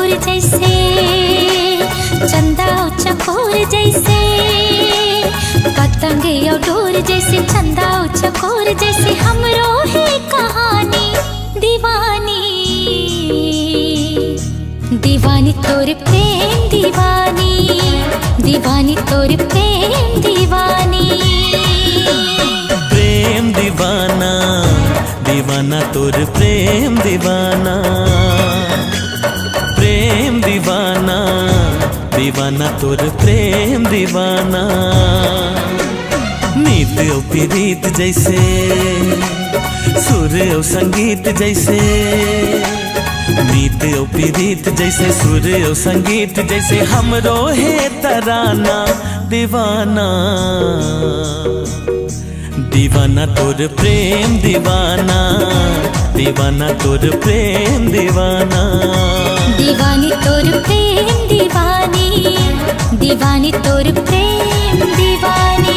चकोर जैसे, चंदा चकोर जैसे, पतंगे और डोर जैसे, चंदा चकोर जैसे, हमरो है कहानी दीवानी। दीवानी तोर प्रेम दीवानी, दीवानी तोर प्रेम दीवानी। प्रेम दीवाना, दीवाना तोर प्रेम दीवाना। प्रेम दीवाना, दीवाना तोर प्रेम दीवाना। नीत और प्रीत जैसे, सुर और संगीत जैसे, नीत और प्रीत जैसे, सुर और संगीत जैसे, हमरो है तराना दीवाना। दीवाना तोर प्रेम दीवाना, दीवाना तोर प्रेम दीवाना। दीवानी तोर प्रेम दीवानी, दीवानी तोर प्रेम दीवानी।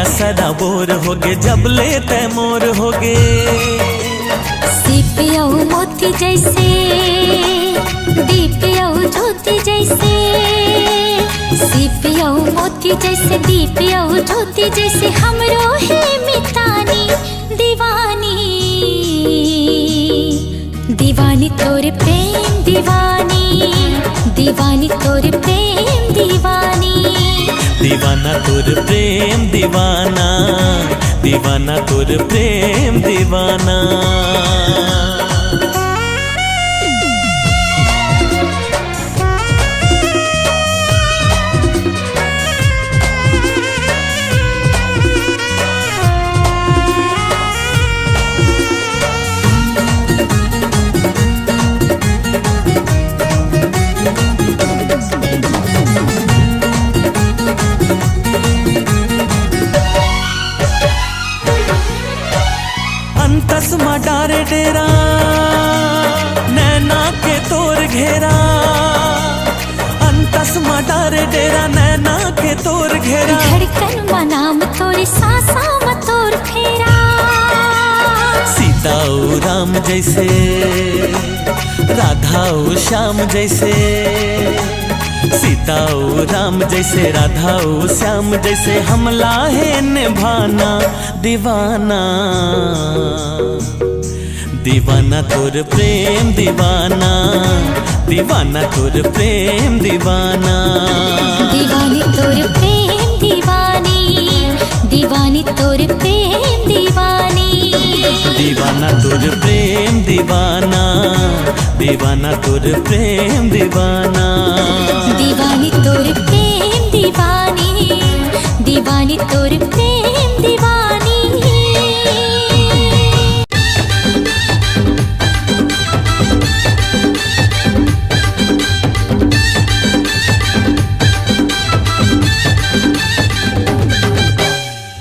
सदा बोर होगे जब ले तैमोर होगे। सीपिया मोती जैसे, दीपिया ज्योति जैसे, सीपिया मोती जैसे, दीपिया ज्योति जैसे, हमरो है मितानी दीवानी। दीवानी तोर प्रेम दीवानी, दीवानी तोर प्रेम दीवानी। दीवाना तोर प्रेम दीवाना, दीवाना तोर प्रेम दीवाना। तस्मा डारे डेरा, नैना के तोर घेरा। अंतस्मा डारे डेरा, नैना के तोर घेरा। धड़कन मनाम तोर सांसा म तोर फेरा। सीता ओ राम जैसे, राधा ओ श्याम जैसे, सीता ओ राम जैसे, राधा ओ श्याम जैसे, हमला है निभाना दीवाना। दीवाना तोर प्रेम दीवाना, दीवाना तोर प्रेम दीवाना। दीवानी तोर प्रेम दीवानी, दीवानी तोर प्रेम दीवानी। दीवाना तोर प्रेम दीवाना, दीवाना तोर प्रेम दीवाना। दीवानी तोर प्रेम दीवानी, दीवानी तोर प्रेम दीवानी।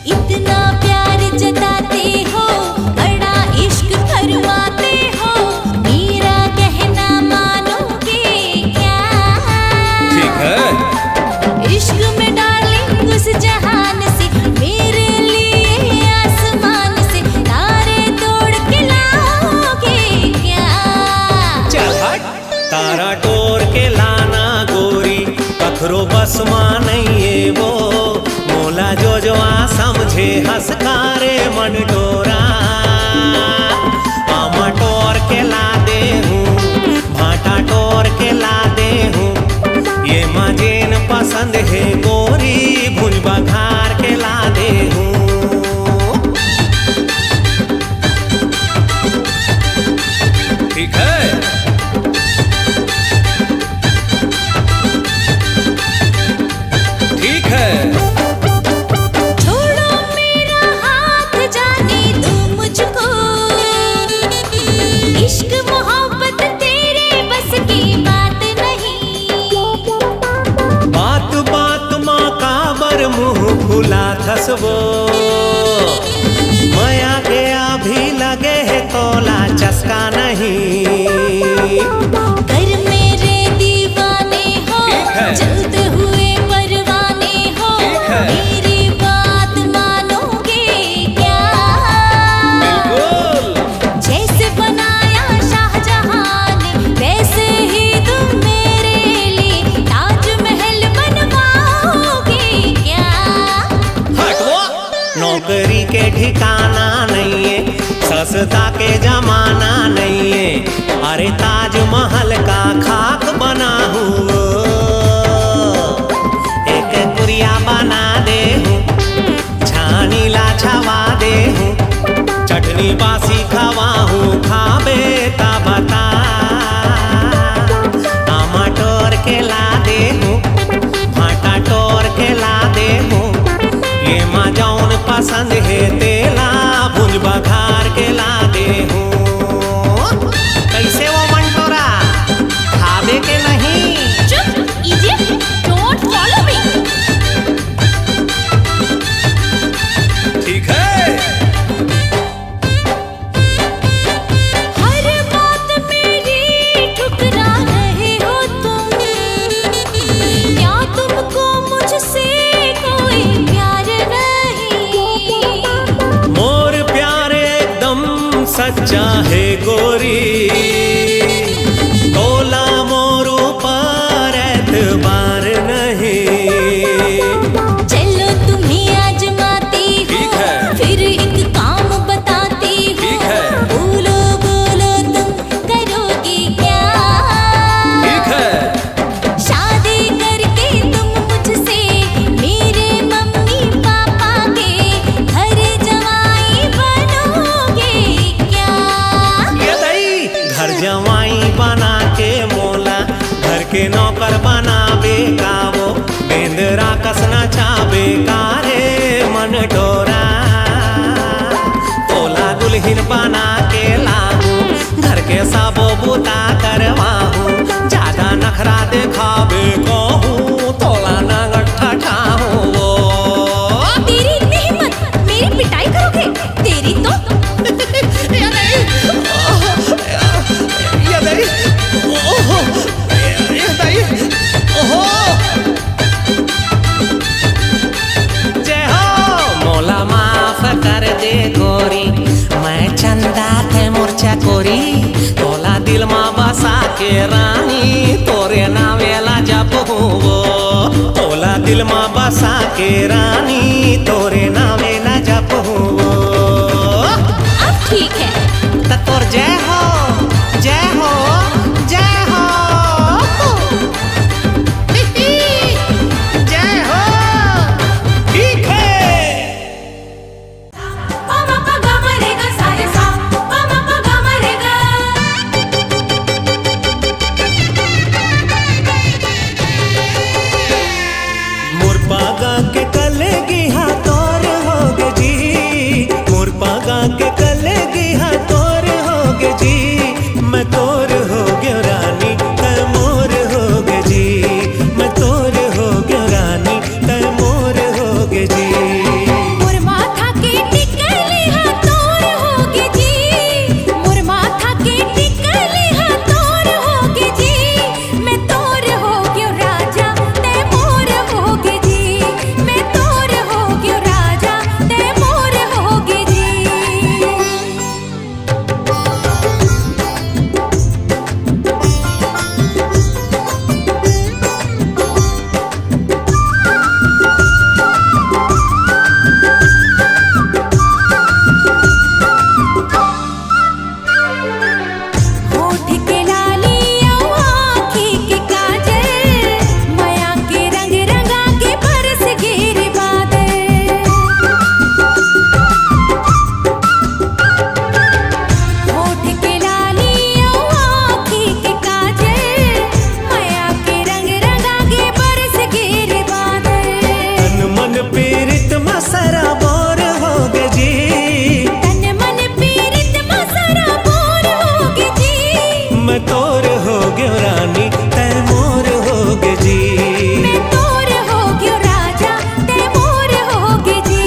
इतना प्यार जताते हो, बड़ा इश्क भरवाते हो, मेरा कहना मानोगे क्या? ठीक है। इश्क में डार्लिंग उस जहान से, मेरे लिए आसमान से तारे तोड़ के लाओगे क्या? चल हट। तारा तोड़ के लाना गोरी, पखरो बस मां नहीं है वो। मोला जो आ समझे हंसकारे मन डोरा। आमा टोर के ला दे हूँ, भाटा टोर के ला दे हूँ। ये मजेन पसंद है गोरी, भुज बघार के ला दे हूँ। ठीक है। ठीक है। कसबो माया के अभी लगे है तोला चस्का नहीं। कर मेरे दीवाने हो ठीक है। जलते हुए परवाने हो ठीक है। मेरी बात मानोगे क्या? बिल्कुल। जैसे बनाया शाहजहां ने वैसे ही तुम मेरे लिए ताजमहल बनवाओगे क्या? हटो, नौकरी के ठिकाना नहीं है, सस्ता के जमाना नहीं है। अरे ताजमहल का खाक बना हूँ, एक गुड़िया बना दे हूँ, छानी लाछवा दे हूँ, चटनी बासी खवा हूँ, खाबे ता बता। आमा टोर के ला दे हूँ, भाटा टोर के ला दे हूँ, ये माँ जौन पसंद है तेला भुज बघार के ला दे हूँ। कैसे वो मंटोरा खाबे के नहीं? चुप इडियट, डोंट फॉलो मी। ठीक है। हर बात मेरी ठुकरा रहे हो तुम, क्या तुमको मुझसे कोई प्यार नहीं? मोर प्यार एकदम सच्चा है गोरी, तोला मोर ऊपर एतबार नहीं। चलो तुम्हें आजमाती हूँ, ठीक है। फिर एक काम बताती हूँ। ठीक है। बोलो बोलो तुम करोगी क्या? ठीक है। शादी करके तुम मुझसे मेरे मम्मी पापा के घर जमाई बनोगे क्या? ये दई घर जवाई बना के मोला घर के नौकर बनाबे का वो बेंदरा कसना चाबे का रे मन डोरा। तोला दुल्हन बना के लाऊं, घर के सबो बूता करवाऊं, ज्यादा नखरा दिखाबे कहूँ तोला ना गट्ठा ठाऊं वो। तेरी इतनी हिम्मत, मेरी पिटाई करोगे? तेरी तो ये दई, ओहो, ये दई, ओहो। जय हो मोला माफ कर दे गोरी, मैं चंदा थे मोर्चा कोरी, तोला दिल माँ बसा के रानी तोरे नावेला जप वो। तोला दिल माँ बसा के रानी तोरे नावेला जप वो। अब ठीक है। त तोर जय हो, जय हो, जय हो, जय हो। ठीक है। पापा पापा मरेगा सारे सा, पापा पापा मरेगा। मोर पागा के कलेगी हाँ तोर होगे जी, मोर पागा के कलेगी हाँ तोर होगे जी, मैं तोर हो गया रानी तै मोर होगे जी, मैं तोर हो गया रानी तै मोर होगे जी। मोर माथा के टिकली हां तोर होगे जी, मोर माथा के टिकली हां तोर होगे जी, मैं तोर हो गयो राजा ते मोर होगे जी, मैं तोर हो गयो राजा ते मोर होगे जी। होठ के लाली औ आँखी के काजल, माया के रंग रंगा के बरस गिर बादल। होठ के लाली औ आँखी के काजल, माया के रंग रंगा के बरस गिर बादल। तन मन पीरित मसरा बोर होगे जी, तन मन पीरित मसरा बोर होगे जी, मैं तोर हो गया रानी तै मोर होगे जी। मैं तोर हो गयो राजा ते मोर होगे जी।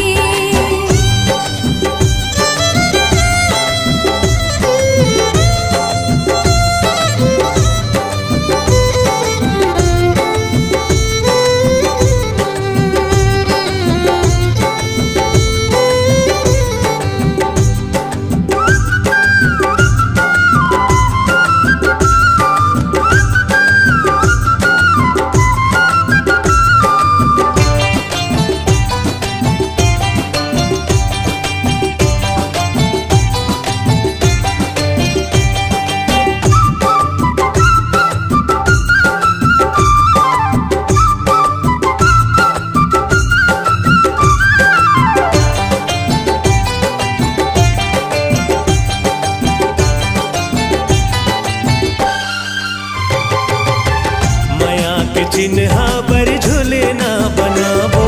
चिन्हा पर झूले ना बनाबो,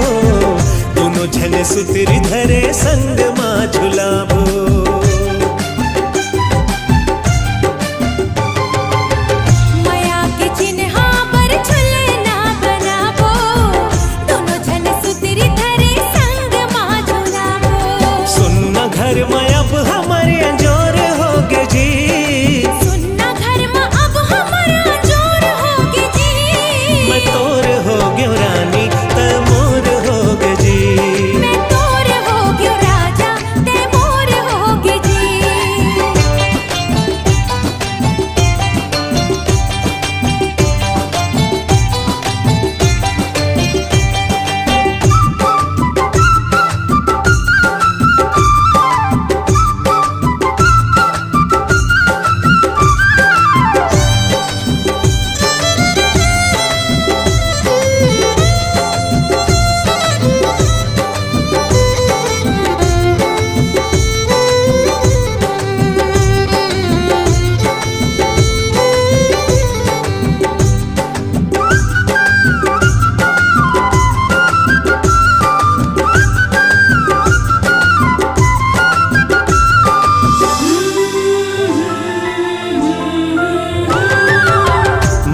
दोनों झन सुतरी धरे संग माँ झुलाबो। माया के चिन्हा पर झूले ना बनाबो, दोनों झन सुतरी धरे संग माँ झुलाबो। सुनना घर में अब हमारे अंजोर होगे जी, सुनना घर में अब हमारा जोर होगे जी। मैं तोर हो गयो रानी त मोर होगे जी। मैं तोर होग्यो राजा ते मोर होगे जी।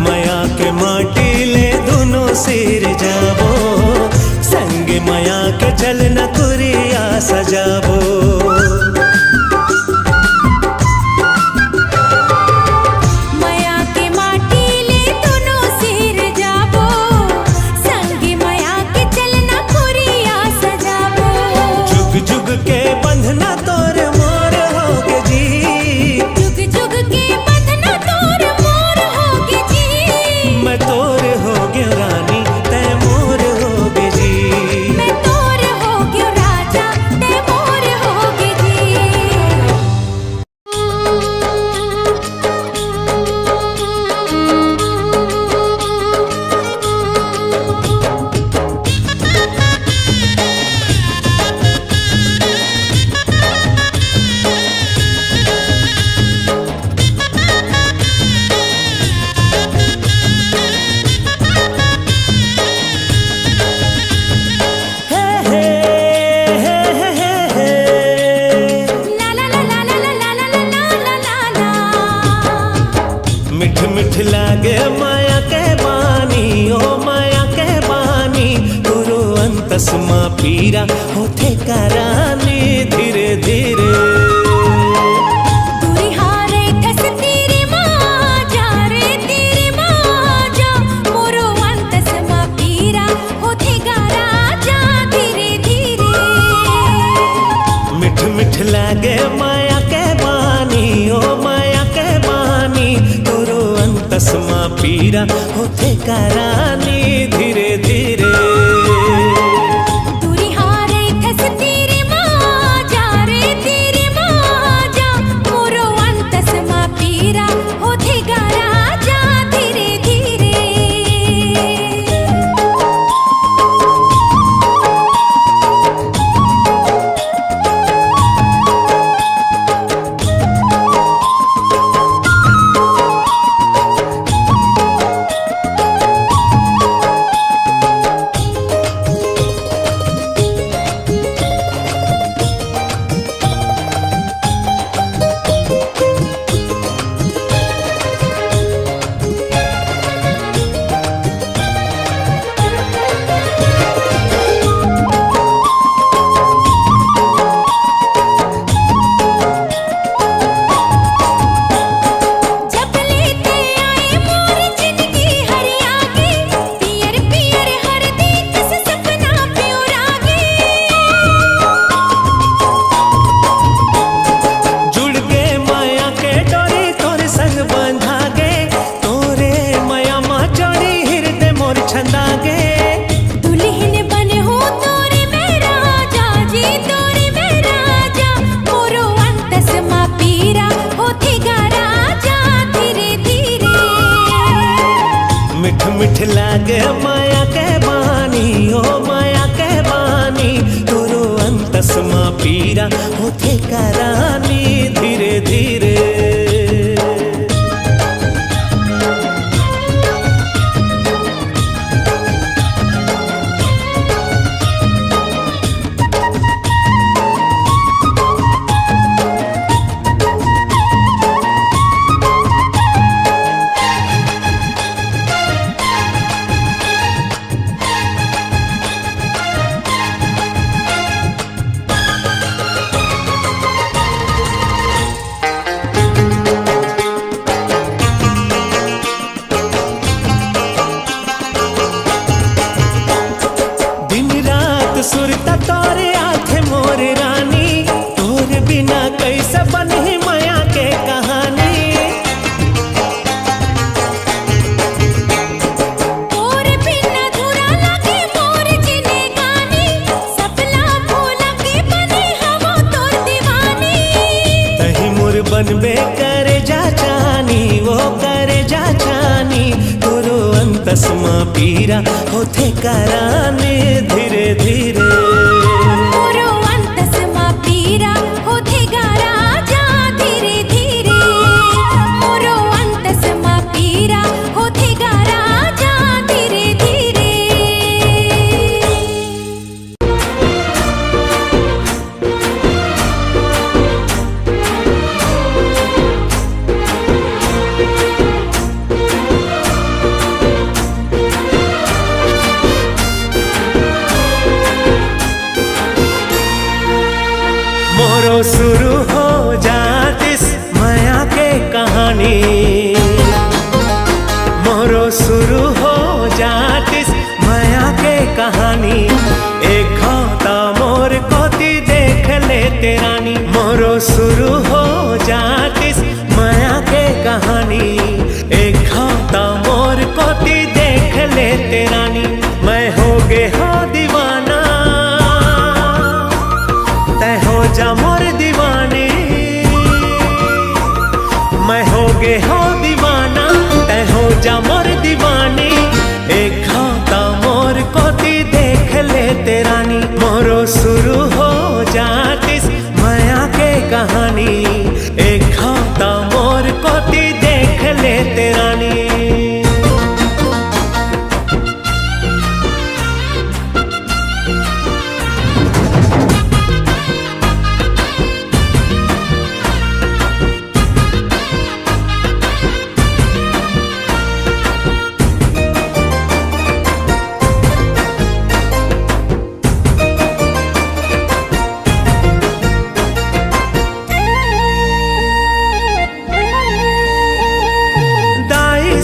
माया के माटी ले दोनों सिर जाबो, संग माया के चलना कुरिया सजाबो। माया के माटी ले दोनों सिर जाबो, संग माया के चलना कुरिया सजाबो। जुग जुग के बंधना तोर मोर होगे जी, जुग जुग के बंधना तोर मोर होगे जी। मैं तोर हो गयो रानी तै मोर होगे जी। मैं तोर होग्यो राजा ते मोर होगे जी। हे हे हे हे हे हे। ला ला ला ला ला ला ला ला ला ला ला। मिठ मिठ लागे माया के बानी, ओ माया के बानी, गुरु अंतस माँ पीरा होते करानी धीरे धीरे। दूरी हारे ठस तेरी माँ जा रे तेरी माँ जा, मोरो अंतस माँ पीरा होते गारा जा धीरे धीरे। मिठ मिठ लागे माया के बानी, ओ माया के बानी, गुरु अंतस माँ पीरा होते करानी धीरे धीरे। दूरी हारे ठस तेरी माँ जा रे तेरी माँ जा, मोरो अंतस माँ पीरा होते गारा जा धीरे धीरे। जब लेते आए मोर जिंदगी हरियागी, पियर पियर हरदी कस सपना प्योरागी। जुड़ गे माया के डोरी तोर संग बंधागे, तोरे माया माँ चोरी हृदय मोर छंदागे। दुल्हन बने हो तोरे मेरा जा जी, तोरे मेरा जा, मोरो अंतस माँ पीरा होते गारा जा धीरे धीरे। मिठ मिठ लागे माया के बानी, ओ माया के बानी, गुरु अंतस माँ पीरा होते करानी धीरे धीरे। बनबे करे जा चानी वो करे जा चानी तोरो अंतस मां पीरा होथे कराने धीरे धीरे मोरो अंतस मां पीरा होथे गारा जा धीरे धीरे मोरो अंतस मां पीरा होथे गारा जा धीरे धीरे मोरो शुरू हो जातिस माया के कहानी मोरो शुरू हो जातिस माया के कहानी एक खाता मोर कोती देख ले तेरानी मोरो शुरू हो जातिस माया के कहानी एक खाता मोर कोती देख ले तेरानी मैं हो गे हो दीवाना तै हो जा मोर दीवानी मैं हो गे हो दीवाना तै हो जा मोर दीवानी एक खाता मोर कोती देख ले तेरानी मोरो शुरू हो जातिस माया के कहानी एक खाता मोर कोती देख ले तेरानी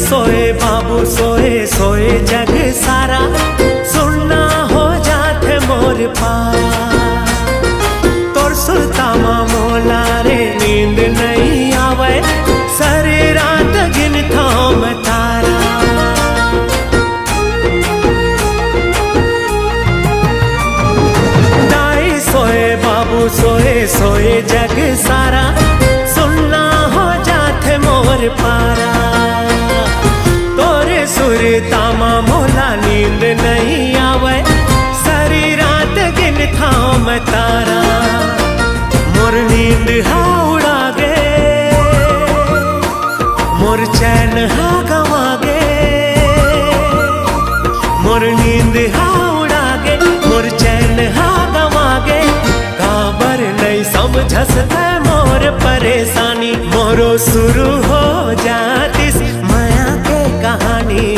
सोए बाबू सोए सोए जग सारा सुनना हो जाते मोर पारा तोर सुल्तामा मोला रे नींद नहीं आवे सारी रात गिन थाम तारा दाई सोए बाबू सोए सोए जग सारा सुनना हो जाते मोर पारा तामा मोला नींद नहीं आवे सारी रात गिन थाम तारा मोर नींद हा उड़ा गे मोर चैन हा गवा गे मोर नींद हा उड़ा गे मोर चैन हा गवा गे काबर नहीं समझस है मोर परेशानी मोरो शुरू हो जातिस माया के कहानी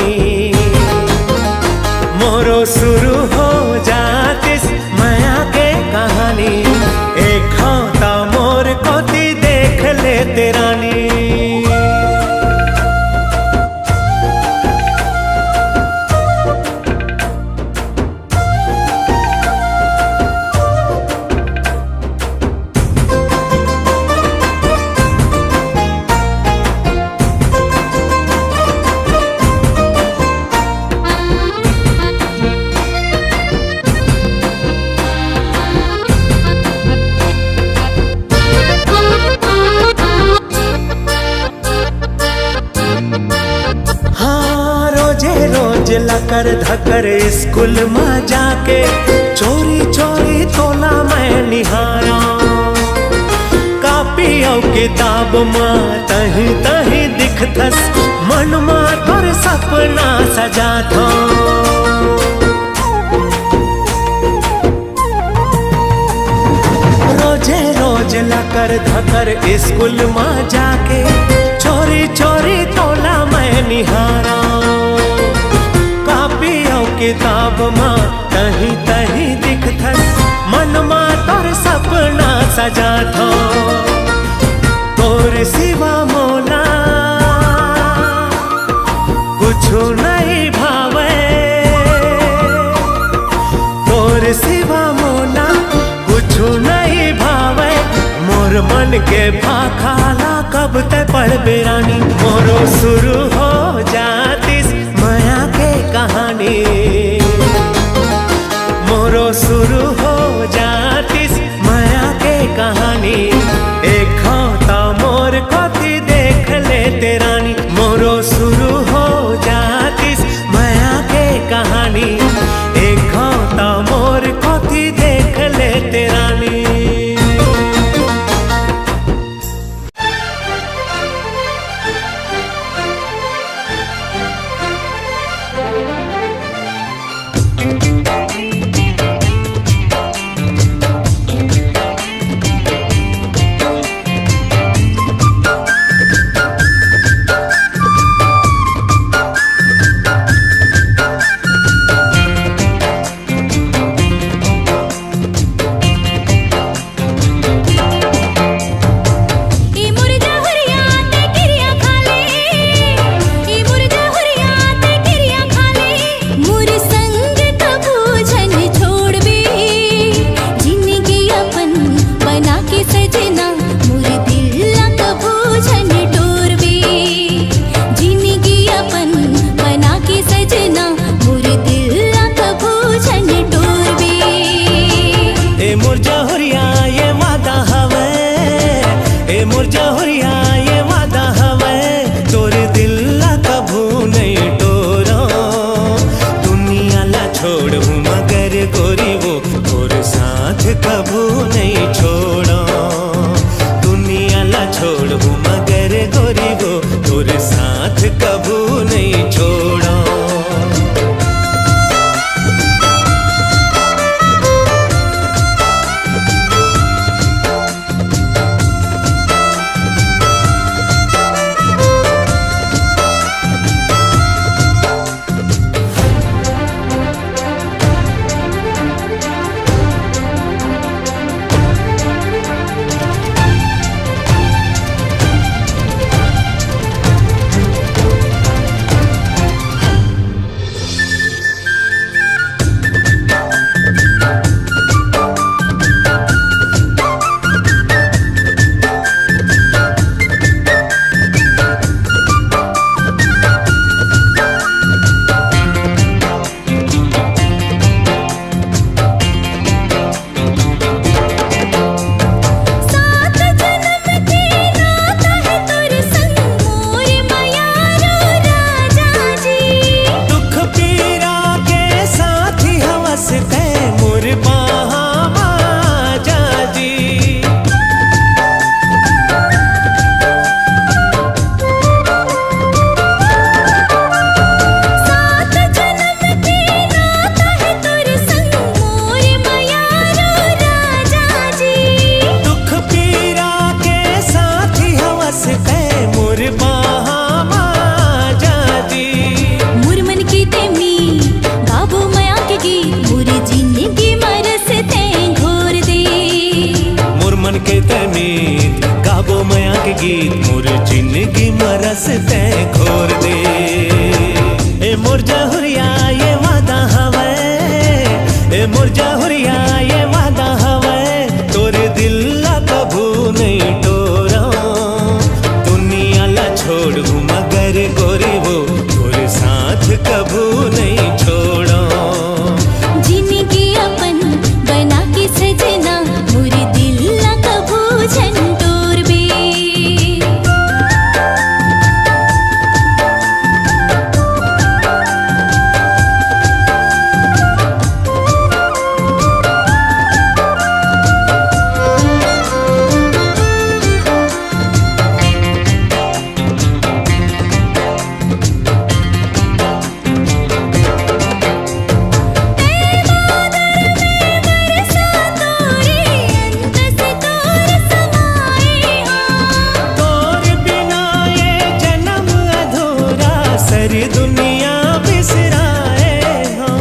मोरो शुरू हो जातिस माया के कहानी एक खाता मोर कोती देख ले तेरानी लकर धकर स्कूल में जाके चोरी चोरी तोला मैं निहारा कापी और किताब में तही तही दिखथस मन में तोर सपना सजा था रोजे रोज लकर धकर स्कूल में जाके चोरी चोरी तोला मैं निहारा किताब मां तही तही दिखथस मन मां तोर सपना सजा थो तोर सिवा मोला कुछ नहीं भावे तोर सिवा मोला कुछ नहीं भावे मोर मन के भाखाला कब ते पढ़ बेरानी मोरो शुरू हो जातिस माया के कहानी मोरो शुरू हो जातिस माया के कहानी एक खाता मोर रस ते घोर दे। ए मोर जहुरिया ये वादा हवे, ए मोर जहुरिया ये वादा हवे, तोरे दिल ला कभू नहीं टोरा। दुनिया ला छोड़ मगर गोरी वो तोरे साथ कभू नहीं छोड़ा। जिंदगी अपन बना के सजना, मोरे दिल ला कभू झंटोर बे। सारी दुनिया बिसराए हो।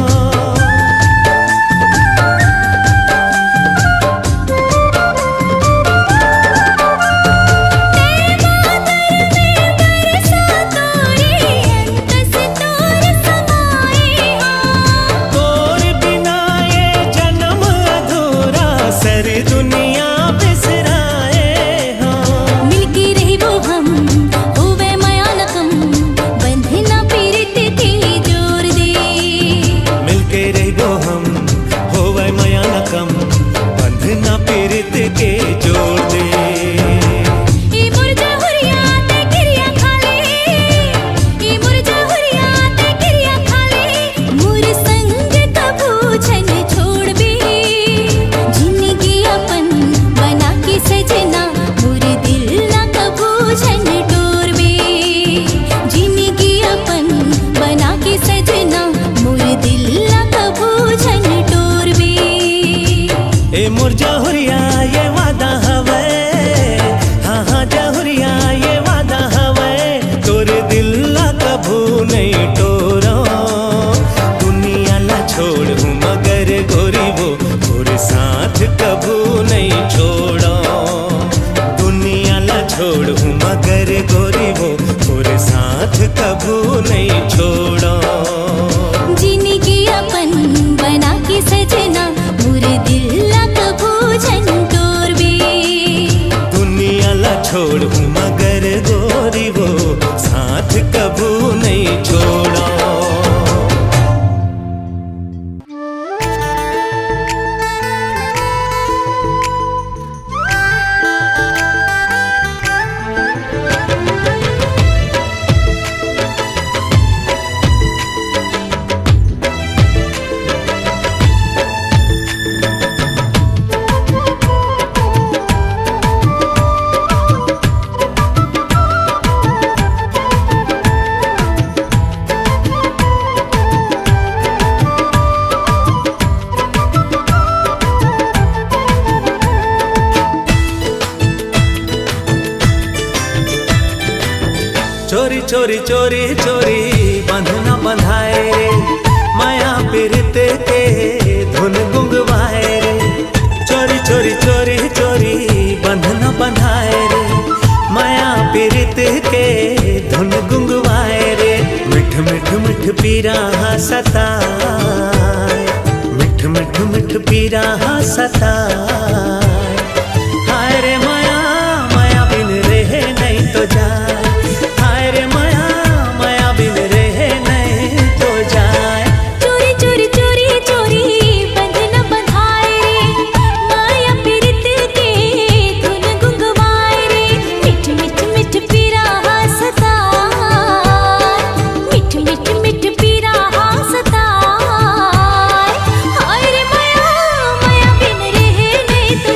तोर बिना ये जन्म अधूरा, सारी दुनिया बिसराए हो। मिलके रही वो हम होवे माया न कम, बंधना पीरित के जोर दे। मिलके रहो हम होवे माया न कम, बंधना पीरित के जोड़ दे। ई मोर जहुरिया ते क्रिया खाले, ई मोर जहुरिया ते क्रिया खाले, मोर संग कभू छन छोड़ बे। जिंदगी अपन बना के सजना, मोर दिल ला कभू छन टोर बे। जिंदगी अपन बना के सजना, मोर दिल ला कभू छन टोर बे। ए मोर जहुरिया ये वादा हवे, हाँ हाँ जहुरिया ये वादा हवे, तोरे दिल ला कभू नहीं टोरा। दुनिया ला छोड़ मगर गोरी वो तोरे साथ कभू नहीं छोड़ा। दुनिया ला छोड़ मगर गोरी वो तोरे साथ कभू नहीं छोड़ा। जिंदगी अपन बना के सजना, मोर दिल ला कभू झंटोर बे। दुनिया ला छोड़ मगर गोरी वो साथ कभू नहीं छोड़ा। चोरी चोरी चोरी चोरी बंधना बंधाए रे, माया पीरित के धुन गुंगवाए रे। चोरी चोरी चोरी चोरी बंधना बंधाए रे, माया पीरित के धुन गुंगवाए रे। मिठ मिठ मिठ पीरा सताए, मिठ मिठ मिठ पीरा सताए। हाय रे माया माया बिन रहे नहीं तो जाए, हाय रे माया माया बिन रहे नहीं तो जाए। चोरी चोरी चोरी चोरी बंधना बंधाए रे, माया पीरित के धुन गुंगवाए रे। मिठ मिठ मिठ पीरा सताए, मिठ मिठ मिठ पीरा सताए। हाय रे माया माया बिन रहे नहीं तो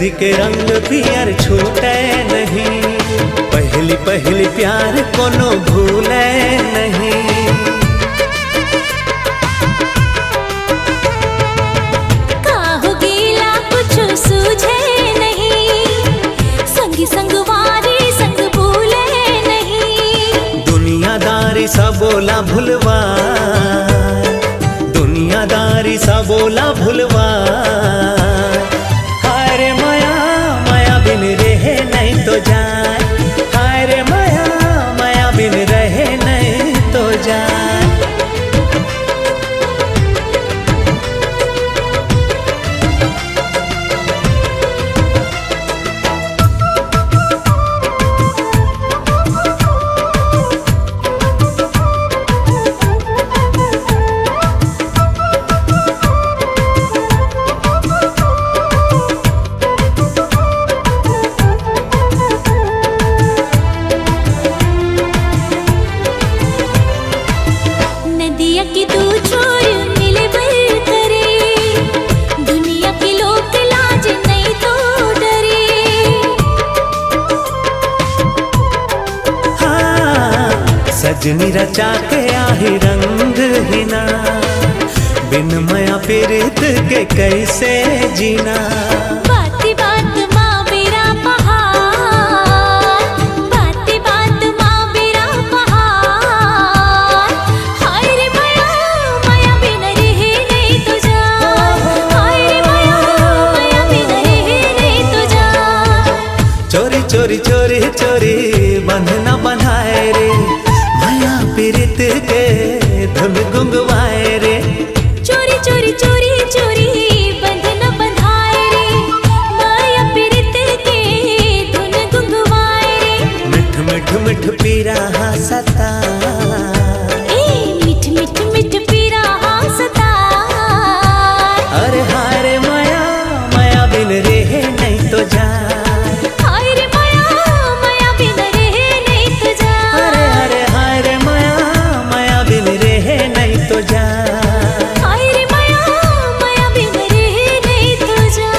मेहंदी के रंग पियर छूटे नहीं, पहली पहली प्यार कोनो भूले नहीं। काहू गीला कुछ सूझे नहीं, संगी संगवारी संग भूले नहीं। दुनियादारी सा बोला भुलवा, दुनियादारी सा बोला भुलवा। हाय रे माया माया बिन रहे नहीं तो जाए, हाय रे माया माया बिन रहे नहीं तो जाए। नदिया की तू छोर मिले बर करे, दुनिया के लोग लाज नहीं तो डरे। हाँ, सजनी रचा के आही रंग हिना, बिन माया प्रीत के कैसे जीना। बाती बात माँ मेरा पहाड़, बाती बात माँ मेरा पहाड़। हाय रे माया माया बिन रहे नहीं तो जान, हाय रे माया माया बिन रहे नहीं तो जान। चोरी चोरी चोरी चोरी बंधना बंधाए रे, माया प्रीत के धुन गुंगवाए रे। चोरी चोरी चोरी चोरी बंधना बंधाए रे, माया प्रीत के धुन गुंगवाए रे। मिठ मिठ मिठ पीरा सता, ए मिठ मिठ मिठ पीरा हंसता। अरे हाय रे माया माया बिन रहे नहीं तो जाए। हाय रे माया माया बिन रहे नहीं तो जान। अरे अरे हाय रे माया माया बिन रहे नहीं तो जाए। हाय रे माया माया बिन रहे नहीं तो जान।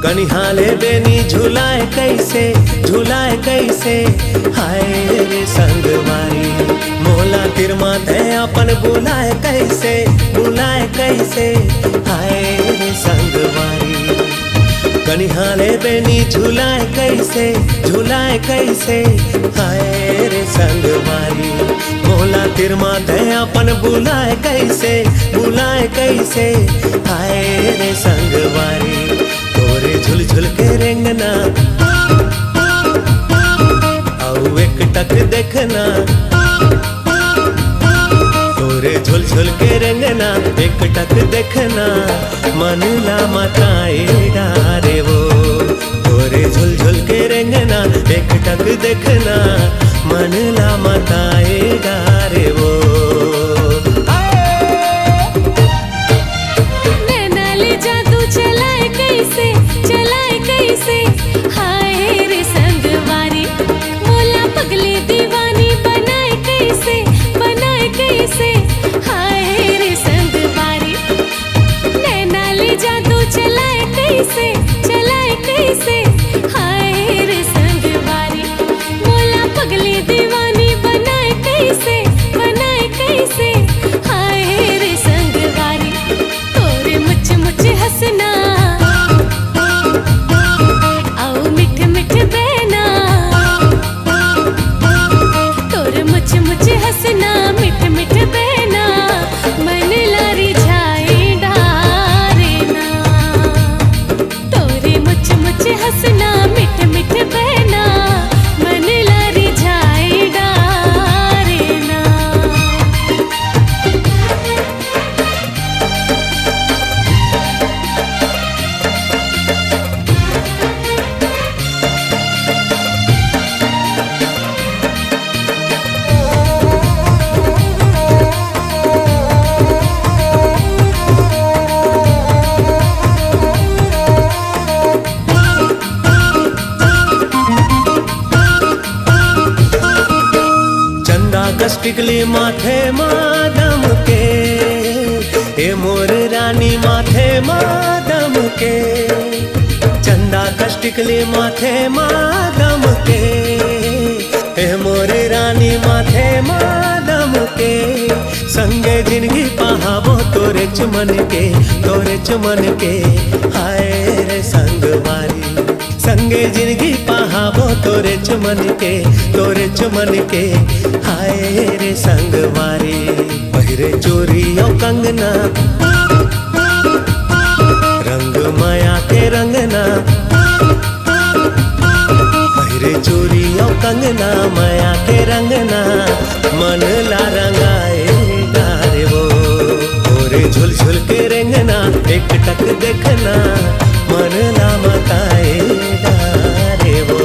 कनिहाले बेनी झुलाए कैसे, हाय रे संगवारी। मोला तिरमा थे अपन बुलाए कैसे, हाय रे संगवारी। कनिहाले बेनी झुलाए कैसे, हाय रे संगवारी। मोला तिरमा थे अपन बुलाए कैसे, हाय रे संगवारी। तोरे झुल झुल के रेंगना आउ एक टक देखना, तोरे झुल झुल के रेंगना एक टक देखना। मन ला मताए डारे वो, तोरे झुल झुल के रेंगना एक टक देखना। मन ला मताए डारे वो। नैना ले जादू चलाए कैसे, हाय रे संगवारी। मोला पगली दीवानी बनाए कैसे, हाय रे संगवारी। नैना ले जादू चलाए कैसे, हाय रे संगवारी। मोला पगली दीवानी बनाए कस टिकली माथे मादम के, ए मोर रानी माथे मादम के। चंदा कस टिकली माथे मादम के, ए मोर रानी माथे मादम के। संगे जिंदगी पहाबो तोरे चमन के, तोरे चमन के। हाय रे संगवारी संगे जिंदगी पहाबो तोरे चमन के, तोरे चमन के। हाय रे संगवारी पहिरे चोरी और कंगना, रंग माया के रंगना। पहिरे चोरी और कंगना माया के रंगना, मन ला रंगाएगा रे वो। मोरे झुल झुल के रेंगना एक टक देखना, मन ला मताएगा रे वो।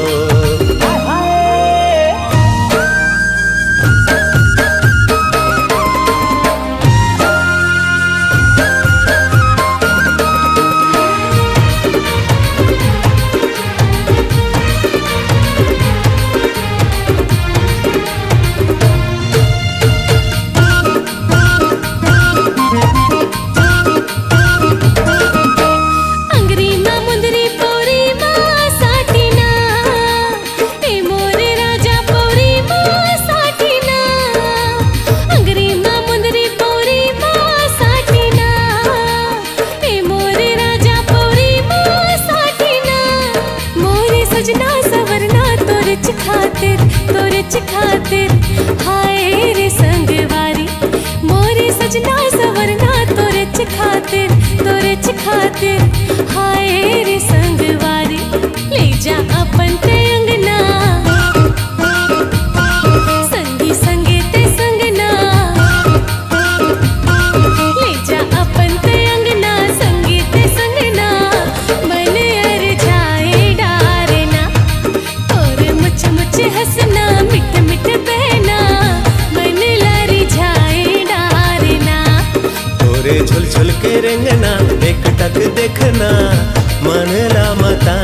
खातिर हाय रे संगवारी, मोरे सजना सवरना तोरे खातिर, तोरे खातिर। हाय रे संगवारी ले जा अपन ते अंगना, संगी संगे ते संगना। ले जा अपन ते अंगना, संगी ते संगना। मन अर जाए डारना, तोरे मुझ मुझ हंसना, मिठ मिठ बहना। मन लरी जाए डारना, तोरे झुल झुल के रेंगना एक टक देखना, मन ला मता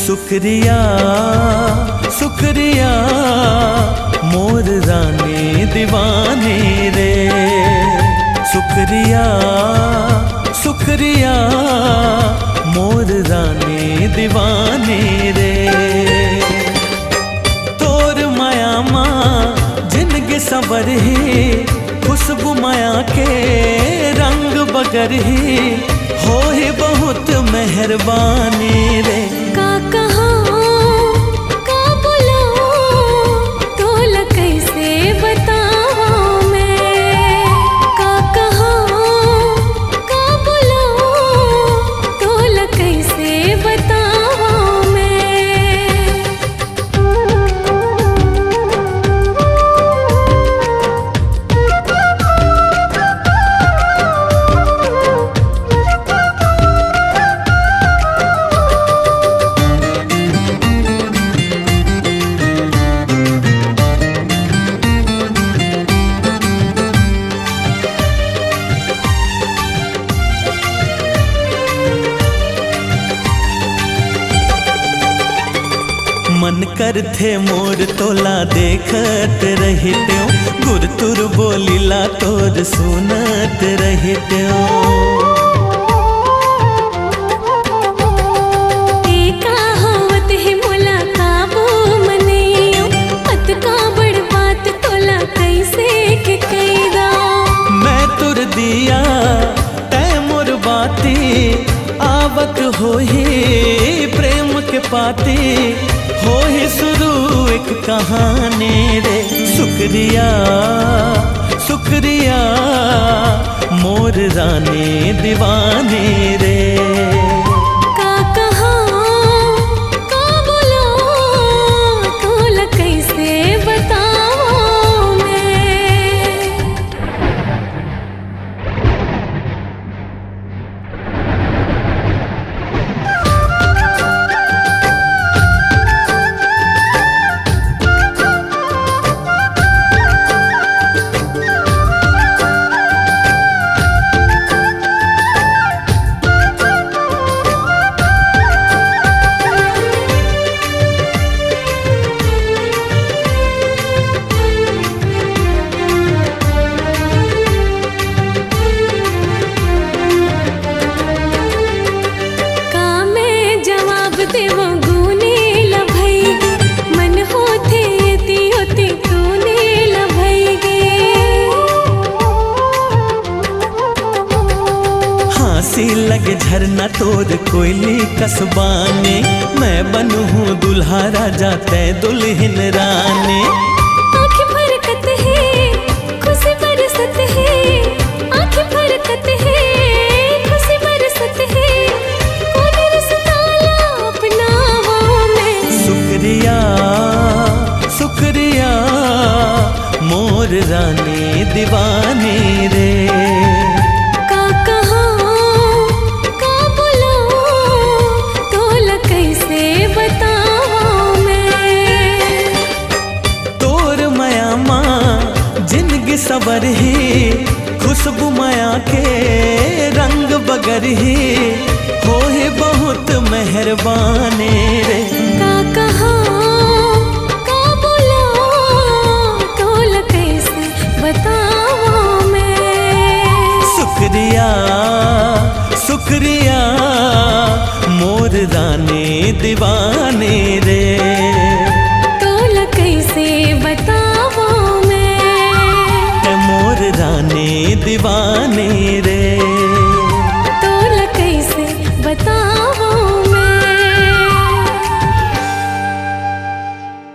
शुक्रिया शुक्रिया मोर रानी दीवाने रे, शुक्रिया शुक्रिया मोर रानी दीवाने रे। तोर माया माँ जिंदगी सबर ही, खुशबू माया के रंग बगर ही, हो ही बहुत मेहरबानी रे। का कहाँ का बुलाऊं तोला कैसे बताऊं मैं, का कहाँ का बुलाऊं तोला कैसे बताऊं मैं। मन कर थे मोर तोला देखत रही त्यों, गुर तुर बोलीला तोर सुनत रही त्यों। एका होवत है मोला काबू मनियो, अत का बड़ बात तोला कैसे के कैदा। मैं तुर दिया तै मोर बाती, आवत हो ही प्रेम के पाती, हो ही शुरू एक कहानी रे। शुक्रिया शुक्रिया मोर रानी दीवानी रे। का कहाँ का बुलाऊं तोला कैसे बताऊं मैं। हंसी लगे झरना तोर कोयली कसबाने, मैं बनू हूँ दुल्हा राजा तै दुल्हन रानी। आँखें फरकत है खुशी बरसत है, आँखें फरकत है खुशी बरसत है, कौन रसताला अपनावा में। शुक्रिया शुक्रिया मोर रानी दीवानी रे। का कहाँ का बुलाऊं तोला कैसे बताऊं मैं। तोर माया माँ जिंदगी सबर ही, खुशबू माया के रंग बगर ही, हो है बहुत मेहरबानी रे। का कहाँ का बुलाऊं तोला कैसे बताऊं मैं। शुक्रिया शुक्रिया मोर रानी दीवानी रे। तोला कैसे बताऊं मैं। मोर रानी दीवानी